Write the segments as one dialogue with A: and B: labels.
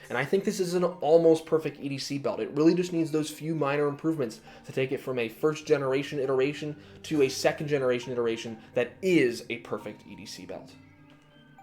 A: And I think this is an almost perfect EDC belt. It really just needs those few minor improvements to take it from a first generation iteration to a second generation iteration that is a perfect EDC belt.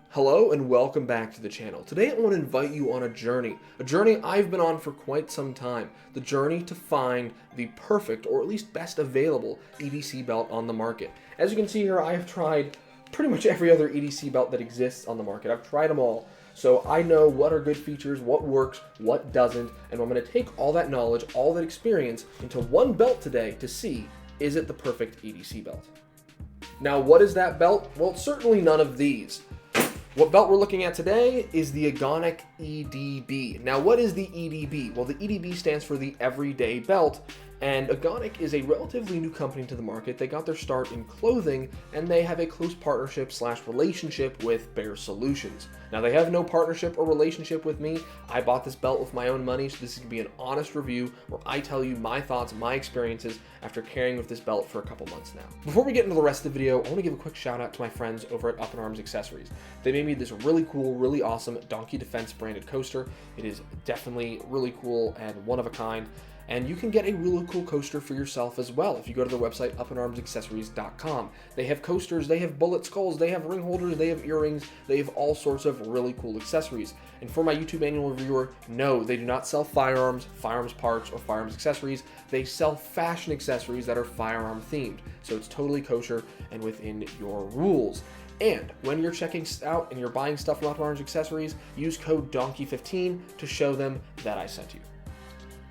A: Hello and welcome back to the channel. Today I want to invite you on a journey I've been on for quite some time, the journey to find the perfect, or at least best available, EDC belt on the market. As you can see here, I have tried pretty much every other EDC belt that exists on the market. I've tried them all, so I know what are good features, what works, what doesn't, and I'm going to take all that knowledge, all that experience into one belt today to see, is it the perfect EDC belt? Now, what is that belt? Well, it's certainly none of these. What belt we're looking at today is the Agonic EDB. Now, what is the EDB? Well, the EDB stands for the Everyday Belt, and Agonic is a relatively new company to the market. They got their start in clothing, and they have a close partnership / relationship with Bear Solutions. Now, they have no partnership or relationship with me. I bought this belt with my own money, so this is going to be an honest review where I tell you my thoughts, my experiences after carrying with this belt for a couple months now. Before we get into the rest of the video, I want to give a quick shout out to my friends over at Up in Arms Accessories. They made me this really cool, really awesome Donkey Defense branded coaster. It is definitely really cool and one of a kind. And you can get a really cool coaster for yourself as well if you go to their website, upinarmsaccessories.com. They have coasters, they have bullet skulls, they have ring holders, they have earrings, they have all sorts of really cool accessories. And for my YouTube annual reviewer, no, they do not sell firearms, firearms parts, or firearms accessories. They sell fashion accessories that are firearm themed. So it's totally kosher and within your rules. And when you're checking out and you're buying stuff from Up in Arms Accessories, use code DONKEY15 to show them that I sent you.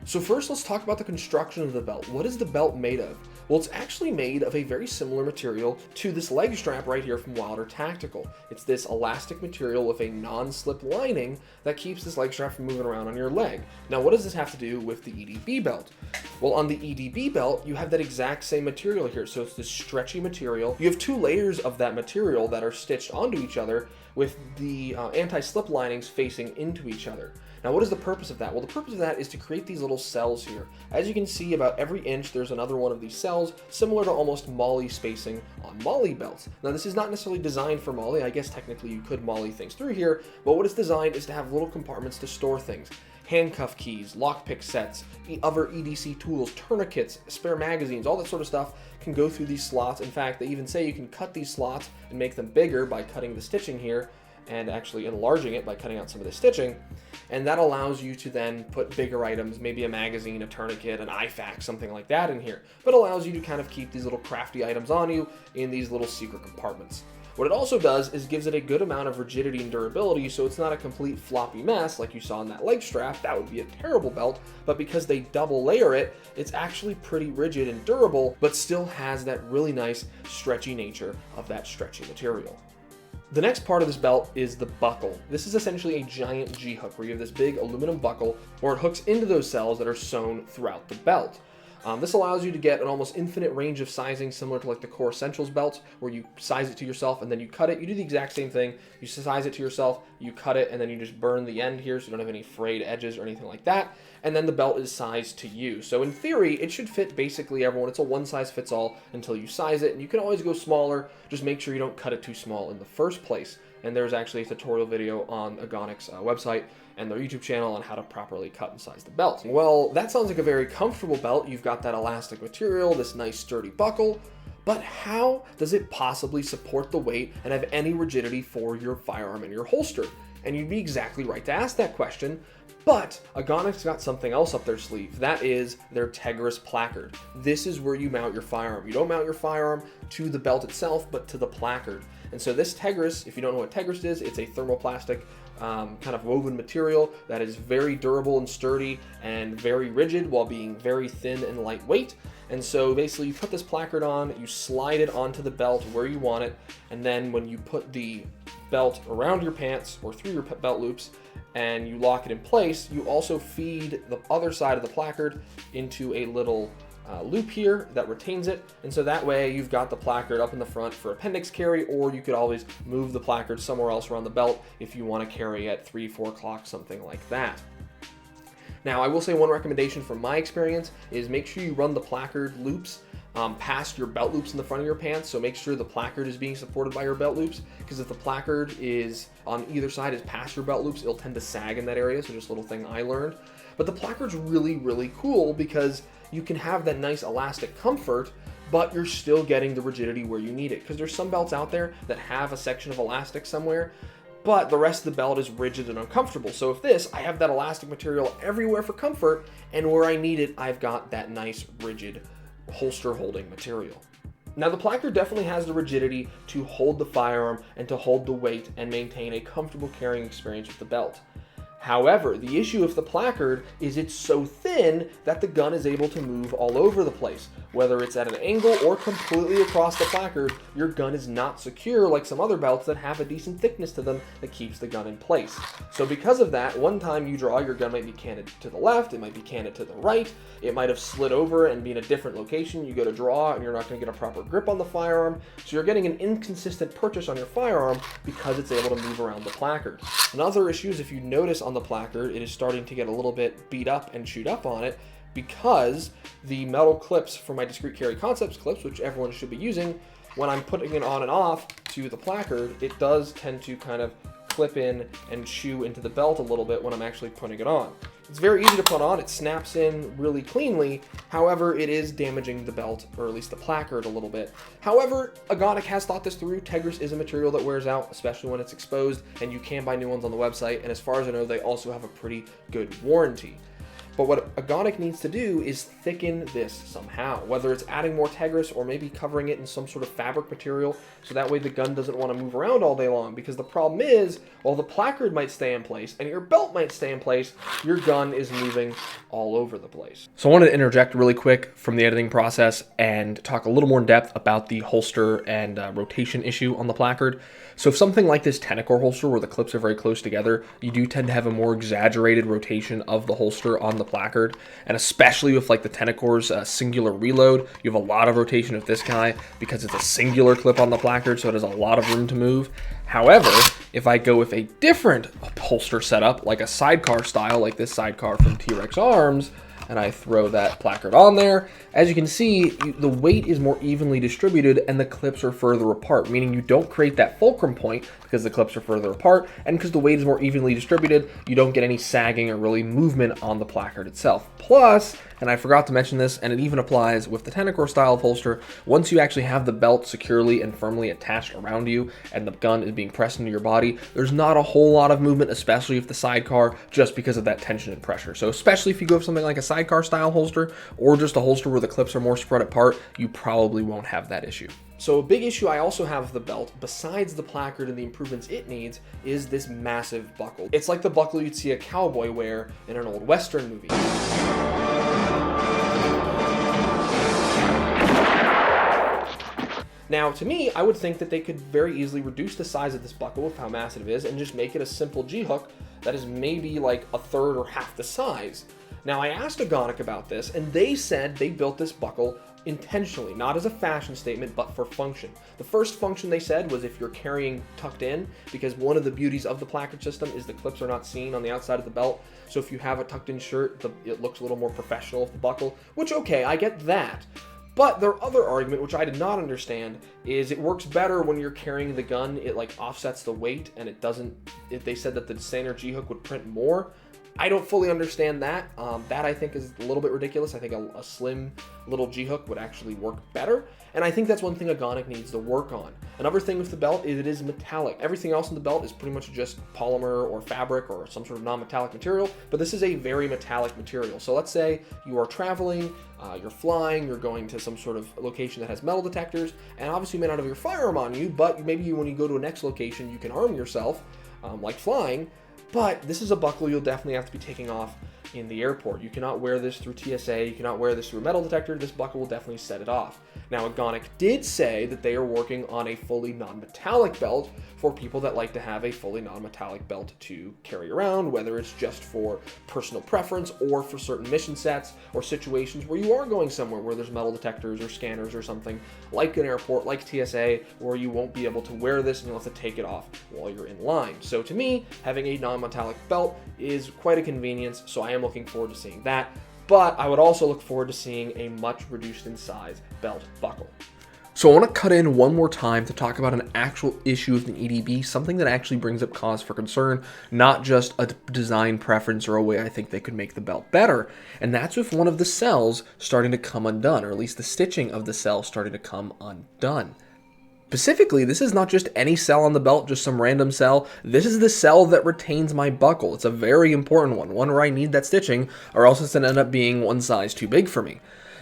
A: So first, let's talk about the construction of the belt. What is the belt made of? Well, it's actually made of a very similar material to this leg strap right here from Wilder Tactical. It's this elastic material with a non-slip lining that keeps this leg strap from moving around on your leg. Now, what does this have to do with the EDB belt? Well, on the EDB belt, you have that exact same material here. So it's this stretchy material. You have two layers of that material that are stitched onto each other with the anti-slip linings facing into each other. Now, what is the purpose of that? Well, the purpose of that is to create these little cells here. As you can see, about every inch, there's another one of these cells, similar to almost MOLLE spacing on MOLLE belts. Now, this is not necessarily designed for MOLLE. I guess technically you could MOLLE things through here, but what it's designed is to have little compartments to store things. Handcuff keys, lockpick sets, other EDC tools, tourniquets, spare magazines, all that sort of stuff can go through these slots. In fact, they even say you can cut these slots and make them bigger by cutting the stitching here, and actually enlarging it by cutting out some of the stitching. And that allows you to then put bigger items, maybe a magazine, a tourniquet, an IFAK, something like that in here. But allows you to kind of keep these little crafty items on you in these little secret compartments. What it also does is gives it a good amount of rigidity and durability, so it's not a complete floppy mess like you saw in that leg strap. That would be a terrible belt, but because they double layer it, it's actually pretty rigid and durable, but still has that really nice stretchy nature of that stretchy material. The next part of this belt is the buckle. This is essentially a giant G-hook where you have this big aluminum buckle where it hooks into those cells that are sewn throughout the belt. This allows you to get an almost infinite range of sizing, similar to like the Core Essentials belts, where you size it to yourself and then you cut it. You do the exact same thing. You size it to yourself, you cut it, and then you just burn the end here so you don't have any frayed edges or anything like that. And then the belt is sized to you. So in theory, it should fit basically everyone. It's a one-size-fits-all until you size it, and you can always go smaller. Just make sure you don't cut it too small in the first place. And there's actually a tutorial video on Agonic's website and their YouTube channel on how to properly cut and size the belt. Well, that sounds like a very comfortable belt. You've got that elastic material, this nice sturdy buckle, but how does it possibly support the weight and have any rigidity for your firearm and your holster? And you'd be exactly right to ask that question, but Agonic's got something else up their sleeve. That is their Tegris placard. This is where you mount your firearm. You don't mount your firearm to the belt itself, but to the placard. And so this Tegris, if you don't know what Tegris is, it's a thermoplastic kind of woven material that is very durable and sturdy and very rigid while being very thin and lightweight. And so basically you put this placard on, you slide it onto the belt where you want it, and then when you put the belt around your pants or through your belt loops and you lock it in place, you also feed the other side of the placard into a little loop here that retains it, and so that way you've got the placard up in the front for appendix carry, or you could always move the placard somewhere else around the belt if you want to carry at 3-4 o'clock, something like that. Now, I will say one recommendation from my experience is make sure you run the placard loops past your belt loops in the front of your pants. So make sure the placard is being supported by your belt loops, because if the placard is on either side is past your belt loops, it'll tend to sag in that area. So just a little thing I learned. But the placard's really, really cool because you can have that nice elastic comfort, but you're still getting the rigidity where you need it. Because there's some belts out there that have a section of elastic somewhere, but the rest of the belt is rigid and uncomfortable. So if this, I have that elastic material everywhere for comfort, and where I need it, I've got that nice rigid holster holding material. Now the placard definitely has the rigidity to hold the firearm and to hold the weight and maintain a comfortable carrying experience with the belt. However, the issue with the placard is it's so thin that the gun is able to move all over the place. Whether it's at an angle or completely across the placard, your gun is not secure like some other belts that have a decent thickness to them that keeps the gun in place. So because of that, one time you draw, your gun might be canted to the left, it might be canted to the right, it might have slid over and be in a different location. You go to draw and you're not going to get a proper grip on the firearm, so you're getting an inconsistent purchase on your firearm because it's able to move around the placard. Another issue is if you notice on the placard, it is starting to get a little bit beat up and chewed up on it, because the metal clips for my discrete carry concepts clips, which everyone should be using, when I'm putting it on and off to the placard, it does tend to kind of clip in and chew into the belt a little bit when I'm actually putting it on. It's very easy to put on, it snaps in really cleanly, however it is damaging the belt, or at least the placard, a little bit. However, Agonic has thought this through. Tegris is a material that wears out, especially when it's exposed, and you can buy new ones on the website, and as far as I know, they also have a pretty good warranty. But what Agonic needs to do is thicken this somehow, whether it's adding more Tegris or maybe covering it in some sort of fabric material, so that way the gun doesn't want to move around all day long. Because the problem is, while the placard might stay in place and your belt might stay in place, your gun is moving all over the place. So I wanted to interject really quick from the editing process and talk a little more in depth about the holster and rotation issue on the placard. So if something like this Tenacore holster, where the clips are very close together, you do tend to have a more exaggerated rotation of the holster on the placard, and especially with like the Tenacore's singular reload, you have a lot of rotation with this guy because it's a singular clip on the placard, so it has a lot of room to move. However, if I go with a different holster setup, like a sidecar style, like this sidecar from T-Rex Arms, and I throw that placard on there, as you can see, the weight is more evenly distributed and the clips are further apart, meaning you don't create that fulcrum point because the clips are further apart, and because the weight is more evenly distributed, you don't get any sagging or really movement on the placard itself. Plus, and I forgot to mention this, and it even applies with the Tenacore style of holster, once you actually have the belt securely and firmly attached around you and the gun is being pressed into your body, there's not a whole lot of movement, especially if the sidecar, just because of that tension and pressure. So especially if you go with something like a sidecar style holster, or just a holster where the clips are more spread apart, you probably won't have that issue. So a big issue I also have with the belt, besides the placard and the improvements it needs, is this massive buckle. It's like the buckle you'd see a cowboy wear in an old Western movie. Now, to me, I would think that they could very easily reduce the size of this buckle with how massive it is and just make it a simple G-hook that is maybe like a third or half the size. Now, I asked Agonic about this, and they said they built this buckle intentionally, not as a fashion statement, but for function. The first function they said was if you're carrying tucked in, because one of the beauties of the placard system is the clips are not seen on the outside of the belt. So if you have a tucked in shirt, it looks a little more professional with the buckle, which, okay, I get that. But their other argument, which I did not understand, is it works better when you're carrying the gun. It like offsets the weight, and it doesn't. They said that the standard G-hook would print more. I don't fully understand that. That I think is a little bit ridiculous. I think a slim little G-hook would actually work better. And I think that's one thing Agonic needs to work on. Another thing with the belt is it is metallic. Everything else in the belt is pretty much just polymer or fabric or some sort of non-metallic material, but this is a very metallic material. So let's say you are traveling, you're flying, you're going to some sort of location that has metal detectors, and obviously you may not have your firearm on you, but maybe when you go to a next location, you can arm yourself, like flying. But this is a buckle you'll definitely have to be taking off in the airport. You cannot wear this through TSA, you cannot wear this through a metal detector. This buckle will definitely set it off. Now, Agonic did say that they are working on a fully non-metallic belt for people that like to have a fully non-metallic belt to carry around, whether it's just for personal preference or for certain mission sets or situations where you are going somewhere where there's metal detectors or scanners or something, like an airport, like TSA, where you won't be able to wear this and you'll have to take it off while you're in line. So to me, having a non-metallic belt is quite a convenience, so I am looking forward to seeing that. but I would also look forward to seeing a much reduced in size belt buckle. So I want to cut in one more time to talk about an actual issue with an EDB, something that actually brings up cause for concern, not just a design preference or a way I think they could make the belt better. And that's with one of the cells starting to come undone, or at least the stitching of the cell starting to come undone. Specifically, this is not just any cell on the belt, just some random cell. This is the cell that retains my buckle. It's a very important one where I need that stitching, or else it's going to end up being one size too big for me.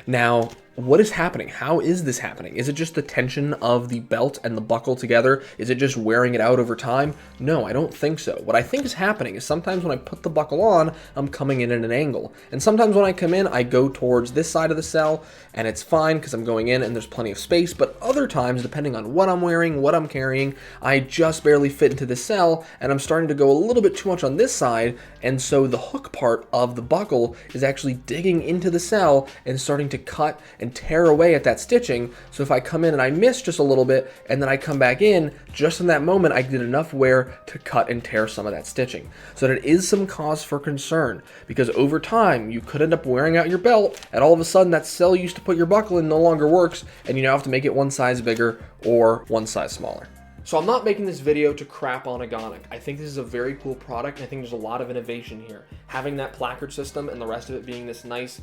A: Now, what is happening? How is this happening? Is it just the tension of the belt and the buckle together? Is it just wearing it out over time? No, I don't think so. What I think is happening is sometimes when I put the buckle on, I'm coming in at an angle. And sometimes when I come in, I go towards this side of the cell, and it's fine because I'm going in and there's plenty of space. But other times, depending on what I'm wearing, what I'm carrying, I just barely fit into the cell, and I'm starting to go a little bit too much on this side. And so the hook part of the buckle is actually digging into the cell and starting to cut and tear away at that stitching. So if I come in and I miss just a little bit and then I come back in, just in that moment I did enough wear to cut and tear some of that stitching. So that it is some cause for concern, because over time you could end up wearing out your belt and all of a sudden that cell you used to put your buckle in no longer works, and you now have to make it one size bigger or one size smaller. So I'm not making this video to crap on Agonic. I think this is a very cool product, and I think there's a lot of innovation here. Having that placard system and the rest of it being this nice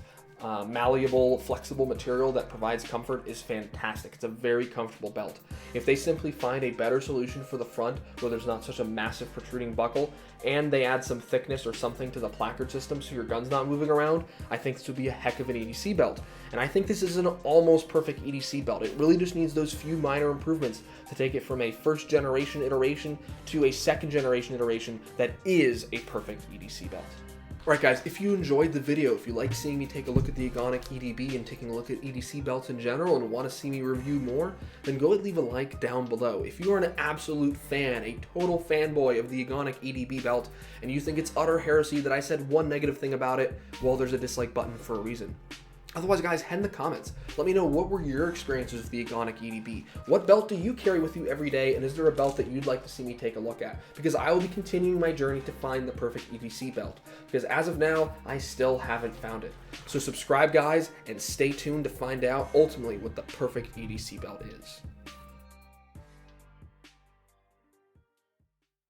A: malleable, flexible material that provides comfort is fantastic. It's a very comfortable belt. If they simply find a better solution for the front where there's not such a massive protruding buckle, and they add some thickness or something to the placard system so your gun's not moving around, I think this would be a heck of an EDC belt. And I think this is an almost perfect EDC belt. It really just needs those few minor improvements to take it from a first generation iteration to a second generation iteration that is a perfect EDC belt. Alright guys, if you enjoyed the video, if you like seeing me take a look at the Agonic EDB and taking a look at EDC belts in general and want to see me review more, then go and leave a like down below. If you are an absolute fan, a total fanboy of the Agonic EDB belt, and you think it's utter heresy that I said one negative thing about it, well, there's a dislike button for a reason. Otherwise, guys, head in the comments. Let me know, what were your experiences with the Agonic EDB? What belt do you carry with you every day, and is there a belt that you'd like to see me take a look at? Because I will be continuing my journey to find the perfect EDC belt. Because as of now, I still haven't found it. So subscribe, guys, and stay tuned to find out ultimately what the perfect EDC belt is.